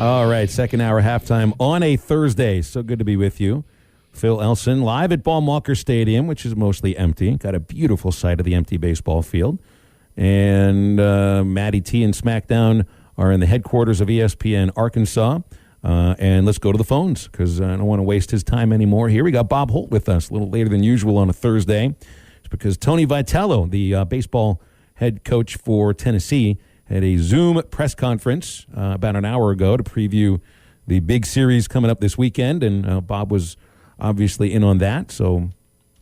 All right, second hour halftime on a Thursday. So good to be with you. Phil Elson live at Baum-Walker Stadium, which is mostly empty. Got a beautiful sight of the empty baseball field. And Matty T and SmackDown are in the headquarters of ESPN Arkansas. And let's go to the phones because I don't want to waste his time anymore. Here we got Bob Holt with us a little later than usual on a Thursday. It's because Tony Vitello, the baseball head coach for Tennessee, had a Zoom press conference about an hour ago to preview the big series coming up this weekend. And Bob was obviously in on that. So,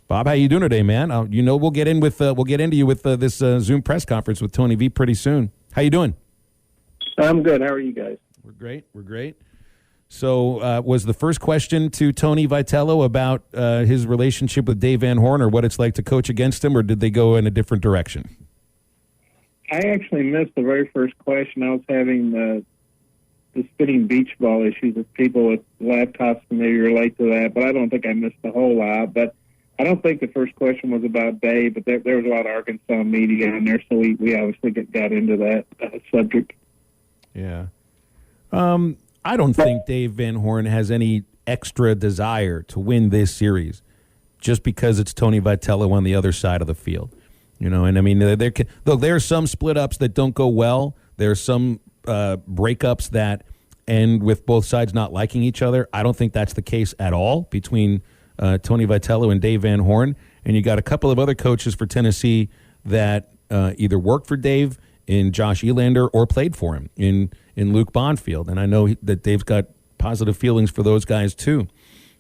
Bob, how you doing today, man? We'll get into you with this Zoom press conference with Tony V pretty soon. How you doing? I'm good. How are you guys? We're great. So, was the first question to Tony Vitello about his relationship with Dave Van Horn or what it's like to coach against him, or did they go in a different direction? I actually missed the very first question. I was having the spinning beach ball issues with people with laptops and maybe relate to that, but I don't think I missed a whole lot. But I don't think the first question was about Dave, but there was a lot of Arkansas media in there, so we obviously got into that subject. Yeah. I don't think Dave Van Horn has any extra desire to win this series just because it's Tony Vitello on the other side of the field. You know, and I mean, there are some split-ups that don't go well. There are some breakups that end with both sides not liking each other. I don't think that's the case at all between Tony Vitello and Dave Van Horn. And you got a couple of other coaches for Tennessee that either worked for Dave in Josh Elander or played for him in Luke Bonfield. And I know that Dave's got positive feelings for those guys too.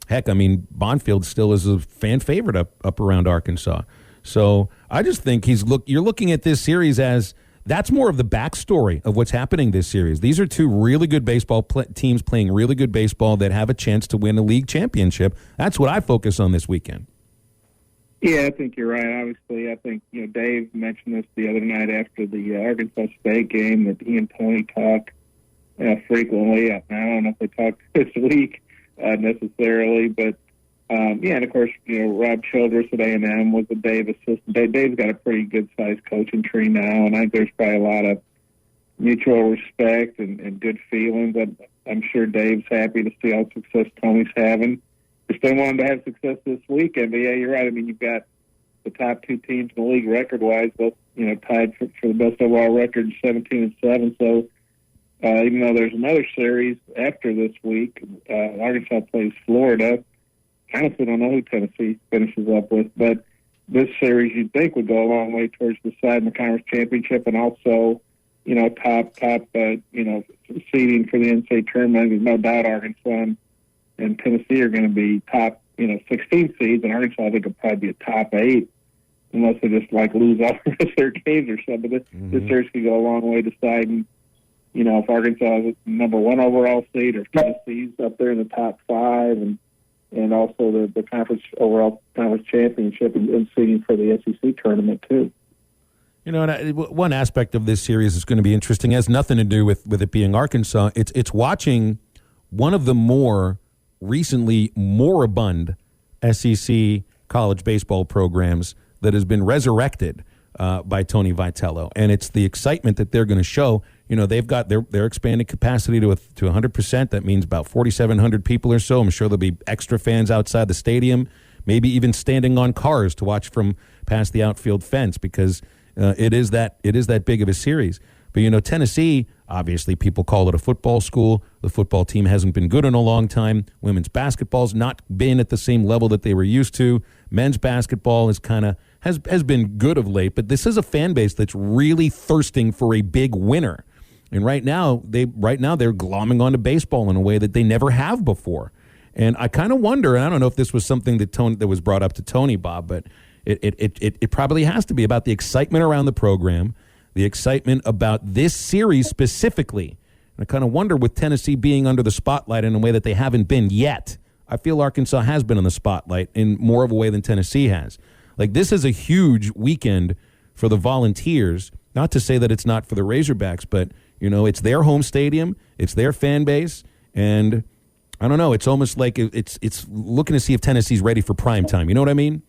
Heck, I mean, Bonfield still is a fan favorite up around Arkansas. So I just think you're looking at this series as that's more of the backstory of what's happening this series. These are two really good baseball teams playing really good baseball that have a chance to win a league championship. That's what I focus on this weekend. Yeah, I think you're right. Obviously, I think Dave mentioned this the other night after the Arkansas State game that he and Tony talk frequently. I don't know if they talk this week necessarily, but and of course, Rob Childress at A&M was a Dave assistant. Dave's got a pretty good-sized coaching tree now, and I think there's probably a lot of mutual respect and good feelings. I'm sure Dave's happy to see all the success Tony's having. Just don't want him to have success this weekend. But, yeah, you're right. I mean, you've got the top two teams in the league record-wise, both tied for the best overall record, 17-7. So even though there's another series after this week, Arkansas plays Florida. Honestly, don't know who Tennessee finishes up with, but this series you'd think would go a long way towards deciding the conference championship and also, top seeding for the NCAA tournament. There's no doubt Arkansas and Tennessee are going to be top, 16 seeds, and Arkansas I think will probably be a top 8 unless they just lose all the rest of their games or something. But this series could go a long way deciding, if Arkansas is the number 1 overall seed or if Tennessee's up there in the top 5 and also the overall conference championship and seeding for the SEC tournament too. And one aspect of this series is going to be interesting. It has nothing to do with it being Arkansas. It's watching one of the more recently moribund SEC college baseball programs that has been resurrected by Tony Vitello, and it's the excitement that they're going to show. They've got their expanded capacity to 100%. That means about 4,700 people or so. I'm sure there'll be extra fans outside the stadium, maybe even standing on cars to watch from past the outfield fence because it is that big of a series. But Tennessee, obviously, people call it a football school. The football team hasn't been good in a long time. Women's basketball's not been at the same level that they were used to. Men's basketball is has been good of late, but this is a fan base that's really thirsting for a big winner. And right now they're glomming onto baseball in a way that they never have before. And I kind of wonder, and I don't know if this was something that was brought up to Tony, Bob, but it probably has to be about the excitement around the program, the excitement about this series specifically. And I kind of wonder with Tennessee being under the spotlight in a way that they haven't been yet. I feel Arkansas has been in the spotlight in more of a way than Tennessee has. This is a huge weekend for the Volunteers. Not to say that it's not for the Razorbacks, but it's their home stadium, it's their fan base, and I don't know. It's almost like it's looking to see if Tennessee's ready for prime time. You know what I mean?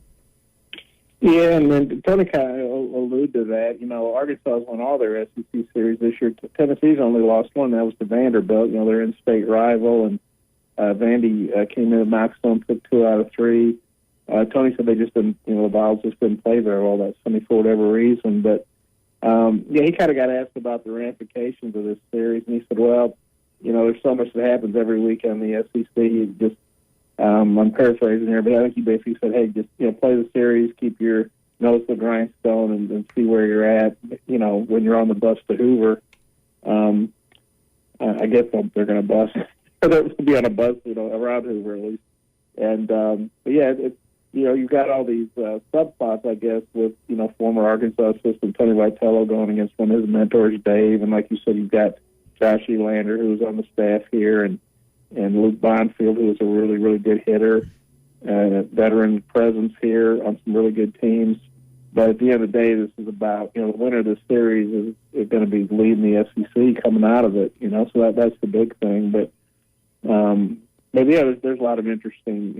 Yeah, and then Tony kind of alluded allude to that. Arkansas's won all their SEC series this year. Tennessee's only lost one. That was to Vanderbilt. Their in-state rival, and Vandy came in and knocked them, took 2 out of 3. Tony said they just didn't, the Vols just didn't play very well that Sunday for whatever reason. But, he kind of got asked about the ramifications of this series, and he said, well, there's so much that happens every week in the SEC. I'm paraphrasing here, but I think he basically said, hey, just, play the series, keep your nose to the grindstone, and see where you're at, when you're on the bus to Hoover. I guess they're going to bus. They'll be on a bus, around Hoover at least. And, but yeah, you've got all these subplots, I guess, with, former Arkansas assistant Tony Vitello going against one of his mentors, Dave. And like you said, you've got Josh Elander, who's on the staff here, and Luke Bonfield, who is a really, really good hitter, veteran presence here on some really good teams. But at the end of the day, this is about, the winner of this series is going to be leading the SEC coming out of it, so that's the big thing. But yeah, there's a lot of interesting,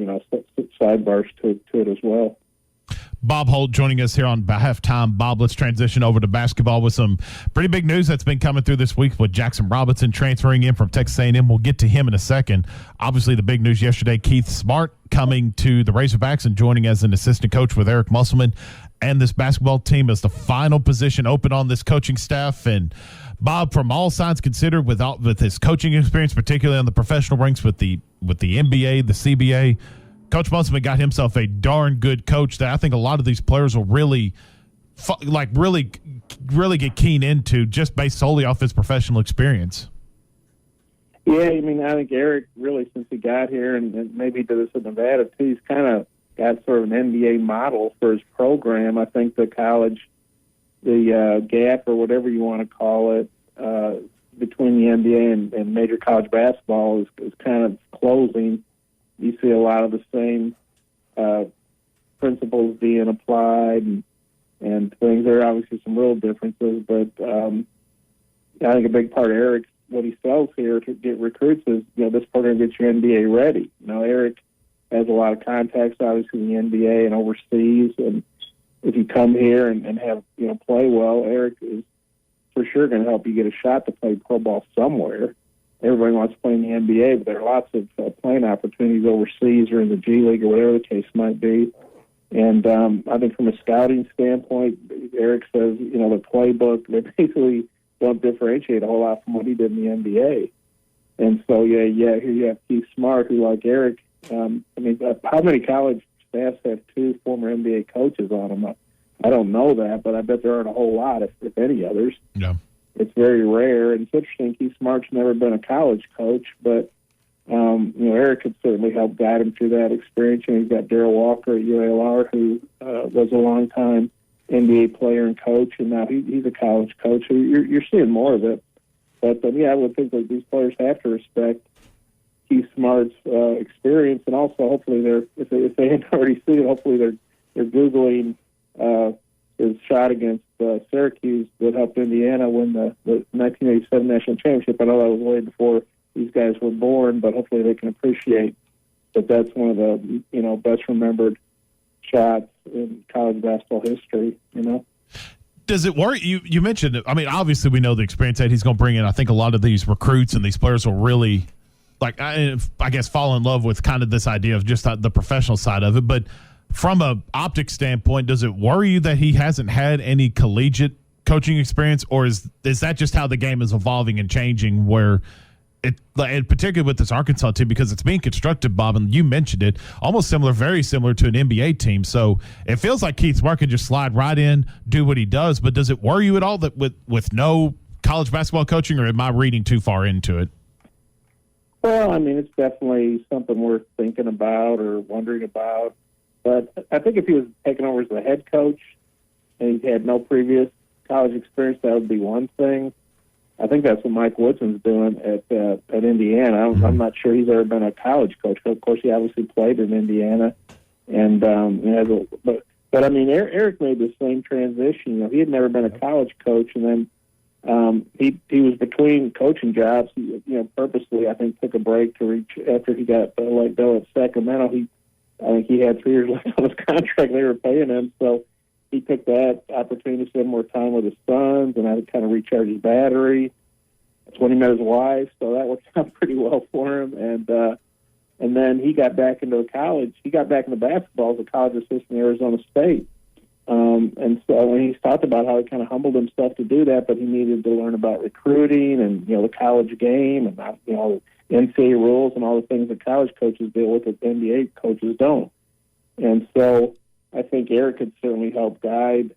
sidebars to it as well. Bob Holt joining us here on Halftime. Bob, let's transition over to basketball with some pretty big news that's been coming through this week with Jackson Robinson transferring in from Texas A&M. We'll get to him in a second. Obviously, the big news yesterday, Keith Smart coming to the Razorbacks and joining as an assistant coach with Eric Musselman and this basketball team as the final position open on this coaching staff. And Bob, from all signs considered, with his coaching experience, particularly on the professional ranks with the NBA, the CBA, Coach Musselman got himself a darn good coach that I think a lot of these players will really get keen into just based solely off his professional experience. Yeah, I think Eric really, since he got here, and maybe did this in Nevada too, he's kind of got sort of an NBA model for his program. I think the gap, or whatever you want to call it, between the NBA and major college basketball is kind of closing. You see a lot of the same principles being applied and things. There are obviously some real differences, but I think a big part of Eric's, what he sells here to get recruits is, this program gets your NBA ready. Eric has a lot of contacts, obviously, in the NBA and overseas, and if you come here and have, play well, Eric is for sure going to help you get a shot to play pro ball somewhere. Everybody wants to play in the NBA, but there are lots of playing opportunities overseas or in the G League or whatever the case might be. And I think from a scouting standpoint, Eric says, the playbook, they basically don't differentiate a whole lot from what he did in the NBA. And so, here you have Keith Smart, who, like Eric, how many college staffs have 2 former NBA coaches on them? I don't know that, but I bet there aren't a whole lot, if any others. Yeah. It's very rare, and it's interesting. Keith Smart's never been a college coach, but Eric could certainly help guide him through that experience. And he's got Darrell Walker at UALR, who was a long-time NBA player and coach, and now he's a college coach. So you're seeing more of it. But I would think that these players have to respect Keith Smart's experience, and also hopefully if they hadn't already seen it, hopefully they're googling his shot against Syracuse that helped Indiana win the 1987 national championship. I know that was way before these guys were born, but hopefully they can appreciate that that's one of the best remembered shots in college basketball history. Does it worry you? You mentioned it. Obviously we know the experience that he's going to bring in. I think a lot of these recruits and these players will really, I guess, fall in love with kind of this idea of just the professional side of it. But from a optics standpoint, does it worry you that he hasn't had any collegiate coaching experience, or is that just how the game is evolving and changing? Where and particularly with this Arkansas team, because it's being constructed, Bob, and you mentioned it, almost very similar to an NBA team. So it feels like Keith Smart can just slide right in, do what he does. But does it worry you at all that with no college basketball coaching, or am I reading too far into it? Well, it's definitely something worth thinking about or wondering about. But I think if he was taken over as the head coach and he had no previous college experience, that would be one thing. I think that's what Mike Woodson's doing at Indiana. I'm not sure he's ever been a college coach. Of course, he obviously played in Indiana, and Eric made the same transition. He had never been a college coach, and then he was between coaching jobs. He, purposely, I think, took a break to reach after he got let go at Sacramento. I think he had 3 years left on his contract. They were paying him, so he took that opportunity to spend more time with his sons and had to kind of recharge his battery. That's when he met his wife, so that worked out pretty well for him. And then he got back into college. He got back into basketball as a college assistant at Arizona State. And so he's talked about how he kind of humbled himself to do that, but he needed to learn about recruiting and, the college game and, the NCAA rules and all the things that college coaches deal with that NBA coaches don't. And so I think Eric could certainly help guide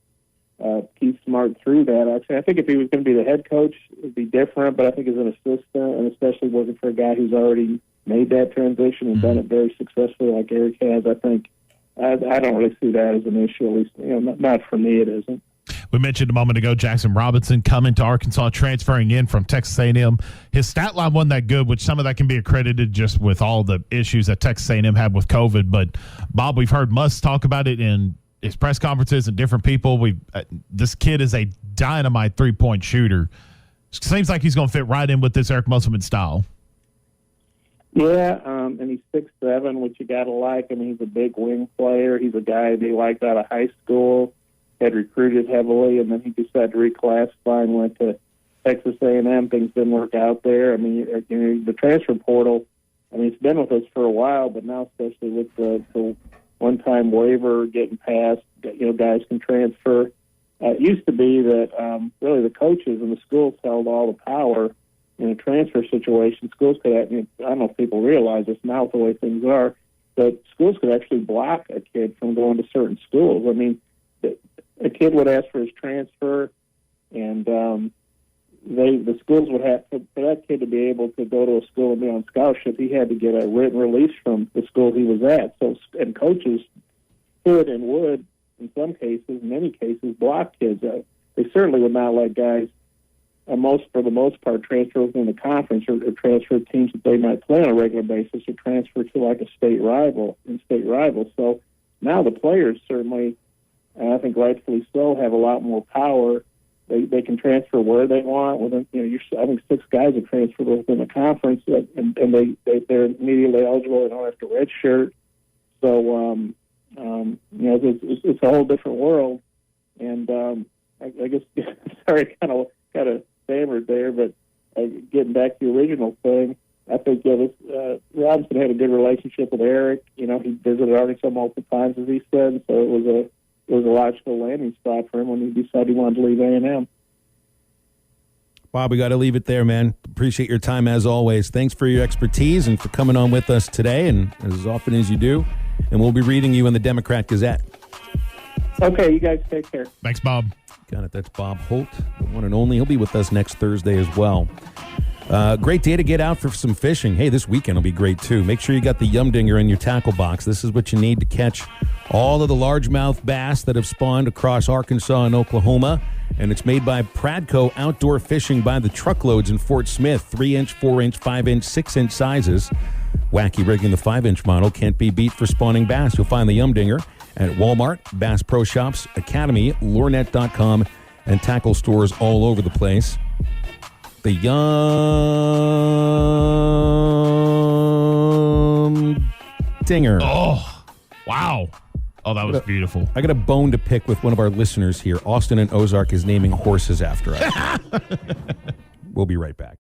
Keith Smart through that. I think if he was going to be the head coach, it would be different, but I think as an assistant, and especially working for a guy who's already made that transition and done it very successfully like Eric has, I think I don't really see that as an issue, at least not for me it isn't. We mentioned a moment ago Jackson Robinson coming to Arkansas, transferring in from Texas A&M. His stat line wasn't that good, which some of that can be accredited just with all the issues that Texas A&M had with COVID. But, Bob, we've heard Muss talk about it in his press conferences and different people. This kid is a dynamite three-point shooter. Seems like he's going to fit right in with this Eric Musselman style. Yeah, and he's 6'7", which you got to like. I mean, he's a big wing player. He's a guy they liked out of high school, had recruited heavily, and then he decided to reclassify and went to Texas A&M. Things didn't work out there. I mean, the transfer portal, it's been with us for a while, but now especially with the one-time waiver getting passed, guys can transfer. It used to be that really the coaches and the schools held all the power in a transfer situation. Schools could, I don't know if people realize this now with the way things are, but schools could actually block a kid from going to certain schools. I mean, a kid would ask for his transfer, and the schools would have for that kid to be able to go to a school and be on scholarship. He had to get a written release from the school he was at. So, and coaches could and would, in some cases, many cases, block kids. They certainly would not let guys, for the most part, transfer within the conference or transfer teams that they might play on a regular basis or transfer to like a state rival. So now the players certainly, and I think rightfully so, have a lot more power. They can transfer where they want. Within, I think 6 guys have transferred within the conference, and they're immediately eligible. They don't have to redshirt. So it's a whole different world. And I guess sorry, kind of stammered there, but getting back to the original thing, I think Robinson had a good relationship with Eric. He visited Arkansas multiple times, as he said, so it was a logical landing spot for him when he decided he wanted to leave A&M. Bob, we got to leave it there, man. Appreciate your time as always. Thanks for your expertise and for coming on with us today, and as often as you do. And we'll be reading you in the Democrat Gazette. Okay, you guys take care. Thanks, Bob. Got it. That's Bob Holt, the one and only. He'll be with us next Thursday as well. Great day to get out for some fishing. Hey, this weekend will be great, too. Make sure you got the Yum Dinger in your tackle box. This is what you need to catch all of the largemouth bass that have spawned across Arkansas and Oklahoma. And it's made by Pradco Outdoor Fishing by the truckloads in Fort Smith. 3-inch, 4-inch, 5-inch, 6-inch sizes. Wacky rigging the 5-inch model can't be beat for spawning bass. You'll find the Yum Dinger at Walmart, Bass Pro Shops, Academy, Lornet.com, and tackle stores all over the place. The Yum Dinger. Oh, wow. Oh, that was beautiful. I got a bone to pick with one of our listeners here. Austin and Ozark is naming horses after us. We'll be right back.